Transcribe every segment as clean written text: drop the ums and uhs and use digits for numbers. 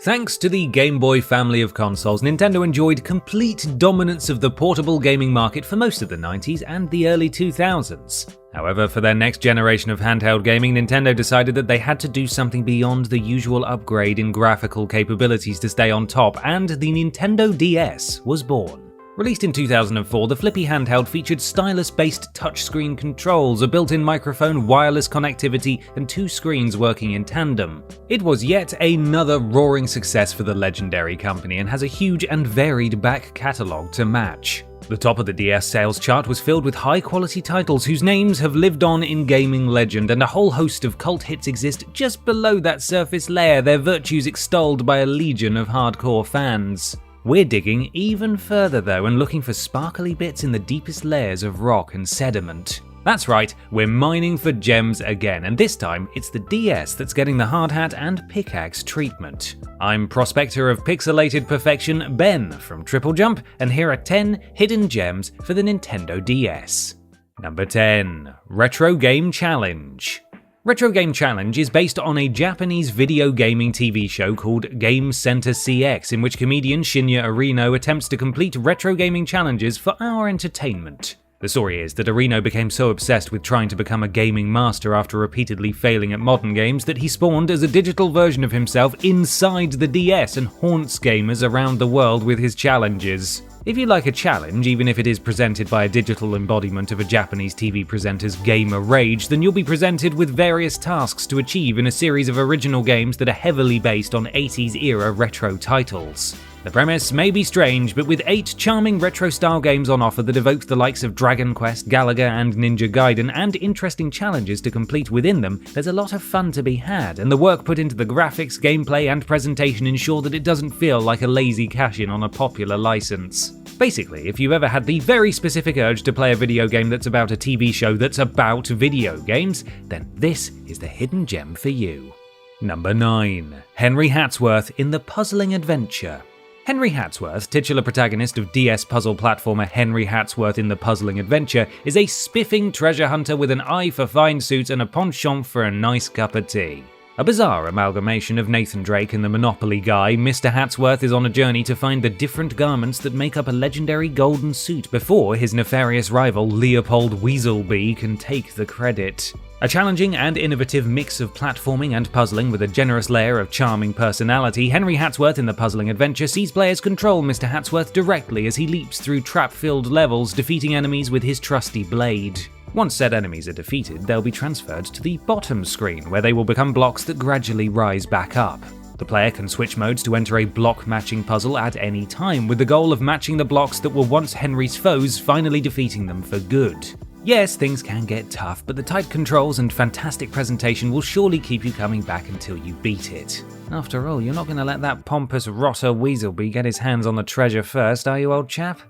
Thanks to the Game Boy family of consoles, Nintendo enjoyed complete dominance of the portable gaming market for most of the 90s and the early 2000s. However, for their next generation of handheld gaming, Nintendo decided that they had to do something beyond the usual upgrade in graphical capabilities to stay on top, and the Nintendo DS was born. Released in 2004, the flippy handheld featured stylus-based touchscreen controls, a built-in microphone, wireless connectivity, and 2 screens working in tandem. It was yet another roaring success for the legendary company and has a huge and varied back catalogue to match. The top of the DS sales chart was filled with high-quality titles whose names have lived on in gaming legend, and a whole host of cult hits exist just below that surface layer, their virtues extolled by a legion of hardcore fans. We're digging even further though and looking for sparkly bits in the deepest layers of rock and sediment. That's right, we're mining for gems again, and this time it's the DS that's getting the hardhat and pickaxe treatment. I'm prospector of pixelated perfection, Ben from TripleJump, and here are 10 hidden gems for the Nintendo DS. Number 10. Retro Game Challenge. Retro Game Challenge is based on a Japanese video gaming TV show called Game Center CX, in which comedian Shinya Arino attempts to complete retro gaming challenges for our entertainment. The story is that Arino became so obsessed with trying to become a gaming master after repeatedly failing at modern games that he spawned as a digital version of himself inside the DS and haunts gamers around the world with his challenges. If you like a challenge, even if it is presented by a digital embodiment of a Japanese TV presenter's gamer rage, then you'll be presented with various tasks to achieve in a series of original games that are heavily based on 80s era retro titles. The premise may be strange, but with 8 charming retro-style games on offer that evoke the likes of Dragon Quest, Galaga and Ninja Gaiden, and interesting challenges to complete within them, there's a lot of fun to be had, and the work put into the graphics, gameplay and presentation ensure that it doesn't feel like a lazy cash-in on a popular license. Basically, if you've ever had the very specific urge to play a video game that's about a TV show that's about video games, then this is the hidden gem for you. Number 9. Henry Hatsworth in the Puzzling Adventure. Henry Hatsworth, titular protagonist of DS puzzle platformer Henry Hatsworth in the Puzzling Adventure, is a spiffing treasure hunter with an eye for fine suits and a penchant for a nice cup of tea. A bizarre amalgamation of Nathan Drake and the Monopoly guy, Mr. Hatsworth is on a journey to find the different garments that make up a legendary golden suit before his nefarious rival Leopold Weaselby can take the credit. A challenging and innovative mix of platforming and puzzling with a generous layer of charming personality, Henry Hatsworth in the Puzzling Adventure sees players control Mr. Hatsworth directly as he leaps through trap-filled levels, defeating enemies with his trusty blade. Once said enemies are defeated, they'll be transferred to the bottom screen, where they will become blocks that gradually rise back up. The player can switch modes to enter a block-matching puzzle at any time, with the goal of matching the blocks that were once Henry's foes, finally defeating them for good. Yes, things can get tough, but the tight controls and fantastic presentation will surely keep you coming back until you beat it. After all, you're not going to let that pompous rotter Weaselby get his hands on the treasure first, are you, old chap?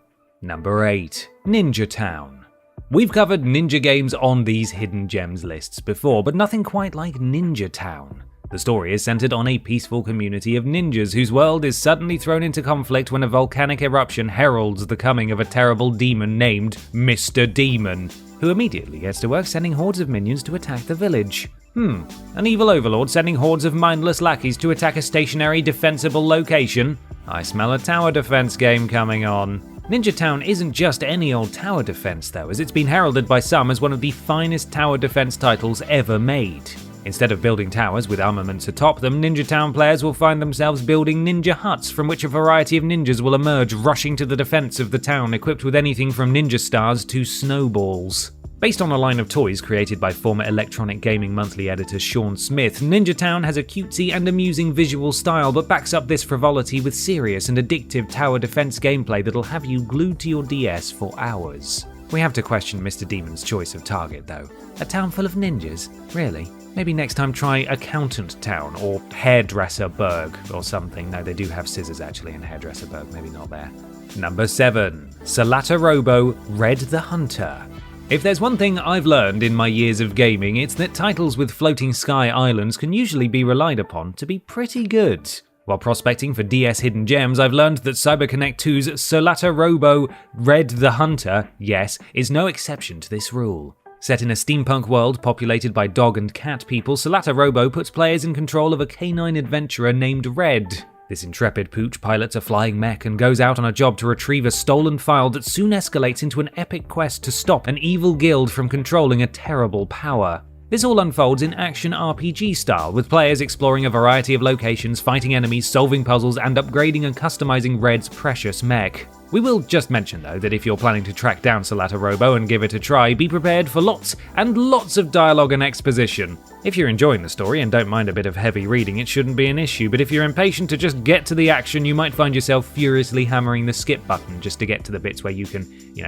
Number 8. Ninja Town. We've covered ninja games on these hidden gems lists before, but nothing quite like Ninja Town. The story is centered on a peaceful community of ninjas whose world is suddenly thrown into conflict when a volcanic eruption heralds the coming of a terrible demon named Mr. Demon, who immediately gets to work sending hordes of minions to attack the village. An evil overlord sending hordes of mindless lackeys to attack a stationary, defensible location? I smell a tower defense game coming on. Ninja Town isn't just any old tower defense though, as it's been heralded by some as one of the finest tower defense titles ever made. Instead of building towers with armaments atop them, Ninja Town players will find themselves building ninja huts from which a variety of ninjas will emerge, rushing to the defense of the town, equipped with anything from ninja stars to snowballs. Based on a line of toys created by former Electronic Gaming Monthly editor Sean Smith, Ninja Town has a cutesy and amusing visual style, but backs up this frivolity with serious and addictive tower defense gameplay that'll have you glued to your DS for hours. We have to question Mr. Demon's choice of target though. A town full of ninjas? Really? Maybe next time try Accountant Town or Hairdresserburg or something. No, they do have scissors actually in Hairdresserburg, maybe not there. Number 7. Solatorobo, Red the Hunter. If there's one thing I've learned in my years of gaming, it's that titles with floating sky islands can usually be relied upon to be pretty good. While prospecting for DS hidden gems, I've learned that CyberConnect 2's Solatorobo, Red the Hunter, yes, is no exception to this rule. Set in a steampunk world populated by dog and cat people, Solatorobo puts players in control of a canine adventurer named Red. This intrepid pooch pilots a flying mech and goes out on a job to retrieve a stolen file that soon escalates into an epic quest to stop an evil guild from controlling a terrible power. This all unfolds in action RPG style, with players exploring a variety of locations, fighting enemies, solving puzzles, and upgrading and customizing Red's precious mech. We will just mention though that if you're planning to track down Solatorobo and give it a try, be prepared for lots and lots of dialogue and exposition. If you're enjoying the story and don't mind a bit of heavy reading, it shouldn't be an issue, but if you're impatient to just get to the action, you might find yourself furiously hammering the skip button just to get to the bits where you can,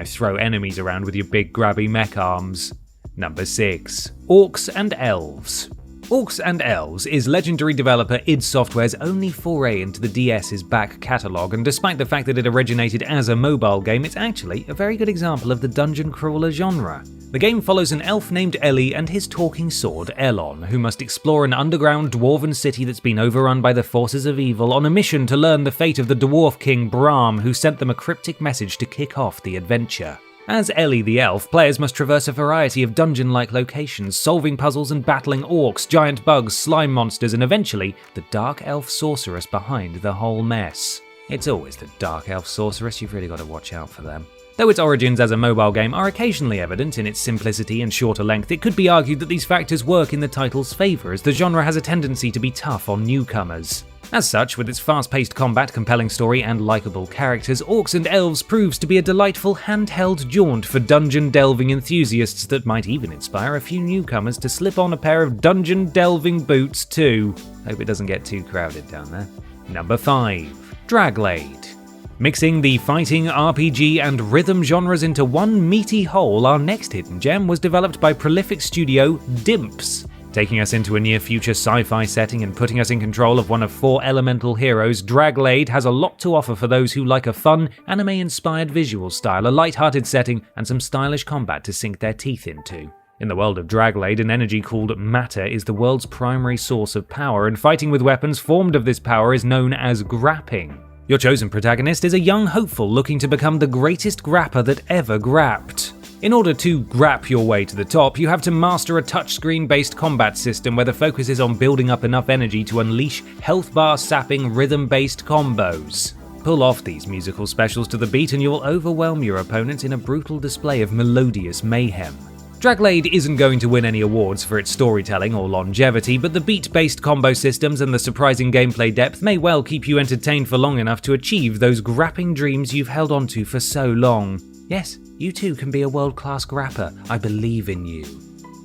throw enemies around with your big grabby mech arms. Number 6. Orcs and Elves. Orcs and Elves is legendary developer id Software's only foray into the DS's back catalogue, and despite the fact that it originated as a mobile game, it's actually a very good example of the dungeon crawler genre. The game follows an elf named Ellie and his talking sword Elon, who must explore an underground dwarven city that's been overrun by the forces of evil on a mission to learn the fate of the dwarf king Brahm, who sent them a cryptic message to kick off the adventure. As Ellie the elf, players must traverse a variety of dungeon-like locations, solving puzzles and battling orcs, giant bugs, slime monsters, and eventually the dark elf sorceress behind the whole mess. It's always the dark elf sorceress, you've really got to watch out for them. Though its origins as a mobile game are occasionally evident in its simplicity and shorter length, it could be argued that these factors work in the title's favour, as the genre has a tendency to be tough on newcomers. As such, with its fast-paced combat, compelling story, and likeable characters, Orcs and Elves proves to be a delightful handheld jaunt for dungeon-delving enthusiasts that might even inspire a few newcomers to slip on a pair of dungeon-delving boots too. Hope it doesn't get too crowded down there. Number 5. Draglade. Mixing the fighting, RPG, and rhythm genres into one meaty whole, our next hidden gem was developed by prolific studio Dimps. Taking us into a near-future sci-fi setting and putting us in control of one of 4 elemental heroes, Draglade has a lot to offer for those who like a fun, anime-inspired visual style, a light-hearted setting, and some stylish combat to sink their teeth into. In the world of Draglade, an energy called matter is the world's primary source of power, and fighting with weapons formed of this power is known as grapping. Your chosen protagonist is a young hopeful looking to become the greatest grapper that ever grapped. In order to grap your way to the top, you have to master a touchscreen-based combat system where the focus is on building up enough energy to unleash health bar-sapping rhythm-based combos. Pull off these musical specials to the beat and you will overwhelm your opponents in a brutal display of melodious mayhem. Draglade isn't going to win any awards for its storytelling or longevity, but the beat-based combo systems and the surprising gameplay depth may well keep you entertained for long enough to achieve those grapping dreams you've held onto for so long. Yes, you too can be a world-class grapper. I believe in you.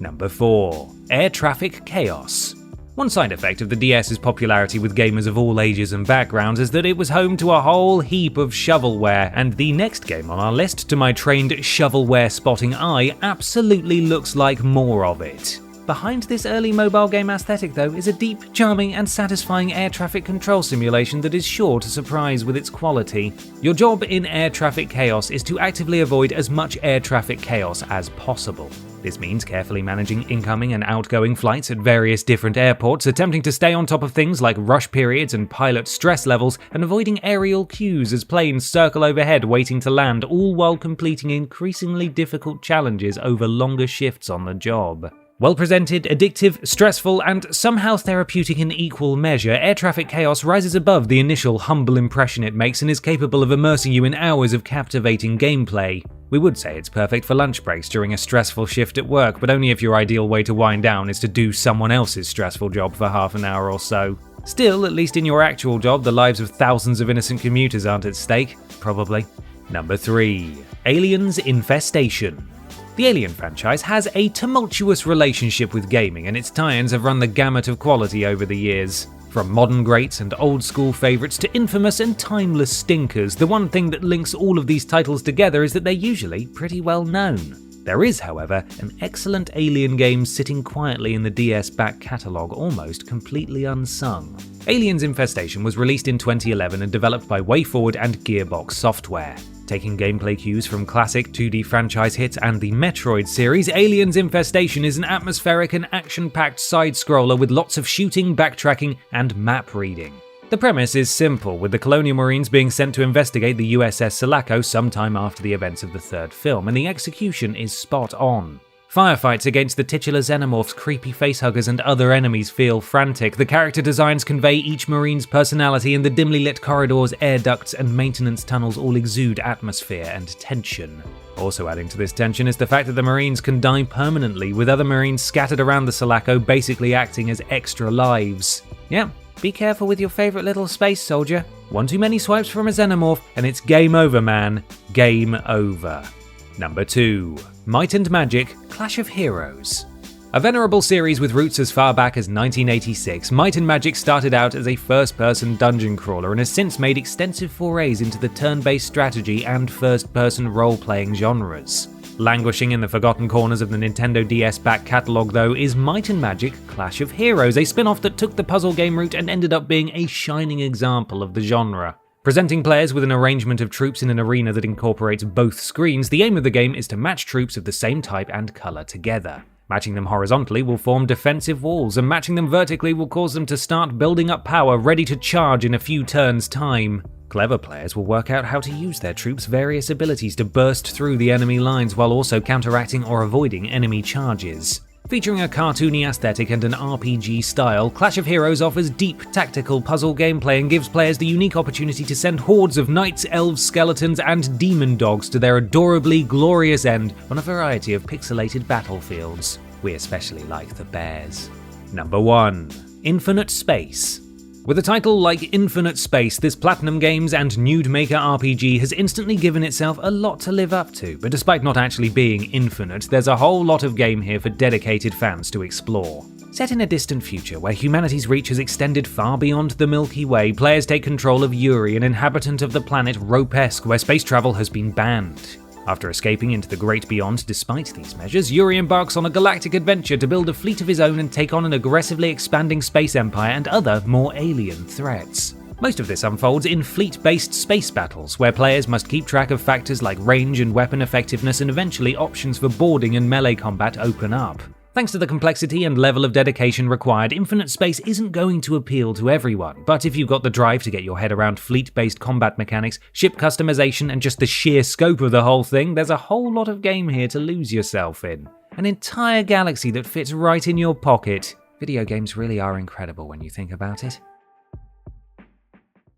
Number 4. Air Traffic Chaos. One side effect of the DS's popularity with gamers of all ages and backgrounds is that it was home to a whole heap of shovelware, and the next game on our list, to my trained shovelware spotting eye, absolutely looks like more of it. Behind this early mobile game aesthetic, though, is a deep, charming, and satisfying air traffic control simulation that is sure to surprise with its quality. Your job in Air Traffic Chaos is to actively avoid as much air traffic chaos as possible. This means carefully managing incoming and outgoing flights at various different airports, attempting to stay on top of things like rush periods and pilot stress levels, and avoiding aerial queues as planes circle overhead waiting to land, all while completing increasingly difficult challenges over longer shifts on the job. Well presented, addictive, stressful, and somehow therapeutic in equal measure, Air Traffic Chaos rises above the initial humble impression it makes and is capable of immersing you in hours of captivating gameplay. We would say it's perfect for lunch breaks during a stressful shift at work, but only if your ideal way to wind down is to do someone else's stressful job for half an hour or so. Still, at least in your actual job, the lives of thousands of innocent commuters aren't at stake. Probably. Number 3. Aliens Infestation. The Alien franchise has a tumultuous relationship with gaming, and its tie-ins have run the gamut of quality over the years. From modern greats and old-school favourites to infamous and timeless stinkers, the one thing that links all of these titles together is that they're usually pretty well known. There is, however, an excellent Alien game sitting quietly in the DS back catalogue, almost completely unsung. Aliens Infestation was released in 2011 and developed by WayForward and Gearbox Software. Taking gameplay cues from classic 2D franchise hits and the Metroid series, Aliens Infestation is an atmospheric and action-packed side-scroller with lots of shooting, backtracking, and map reading. The premise is simple, with the Colonial Marines being sent to investigate the USS Sulaco sometime after the events of the third film, and the execution is spot on. Firefights against the titular xenomorphs, creepy facehuggers, and other enemies feel frantic. The character designs convey each Marine's personality, and the dimly lit corridors, air ducts, and maintenance tunnels all exude atmosphere and tension. Also adding to this tension is the fact that the Marines can die permanently, with other Marines scattered around the Sulaco basically acting as extra lives. Yeah, be careful with your favourite little space soldier. One too many swipes from a xenomorph, and it's game over, man. Game over. Number 2. Might and Magic Clash of Heroes. A venerable series with roots as far back as 1986, Might and Magic started out as a first-person dungeon crawler and has since made extensive forays into the turn-based strategy and first-person role-playing genres. Languishing in the forgotten corners of the Nintendo DS back catalogue though is Might and Magic Clash of Heroes, a spin-off that took the puzzle game route and ended up being a shining example of the genre. Presenting players with an arrangement of troops in an arena that incorporates both screens, the aim of the game is to match troops of the same type and colour together. Matching them horizontally will form defensive walls, and matching them vertically will cause them to start building up power ready to charge in a few turns' time. Clever players will work out how to use their troops' various abilities to burst through the enemy lines while also counteracting or avoiding enemy charges. Featuring a cartoony aesthetic and an RPG style, Clash of Heroes offers deep tactical puzzle gameplay and gives players the unique opportunity to send hordes of knights, elves, skeletons, and demon dogs to their adorably glorious end on a variety of pixelated battlefields. We especially like the bears. Number 1. Infinite Space. With a title like Infinite Space, this Platinum Games and Nude Maker RPG has instantly given itself a lot to live up to, but despite not actually being infinite, there's a whole lot of game here for dedicated fans to explore. Set in a distant future where humanity's reach has extended far beyond the Milky Way, players take control of Yuri, an inhabitant of the planet Ropesk, where space travel has been banned. After escaping into the great beyond despite these measures, Yuri embarks on a galactic adventure to build a fleet of his own and take on an aggressively expanding space empire and other, more alien threats. Most of this unfolds in fleet-based space battles, where players must keep track of factors like range and weapon effectiveness, and eventually options for boarding and melee combat open up. Thanks to the complexity and level of dedication required, Infinite Space isn't going to appeal to everyone, but if you've got the drive to get your head around fleet-based combat mechanics, ship customization, and just the sheer scope of the whole thing, there's a whole lot of game here to lose yourself in. An entire galaxy that fits right in your pocket. Video games really are incredible when you think about it.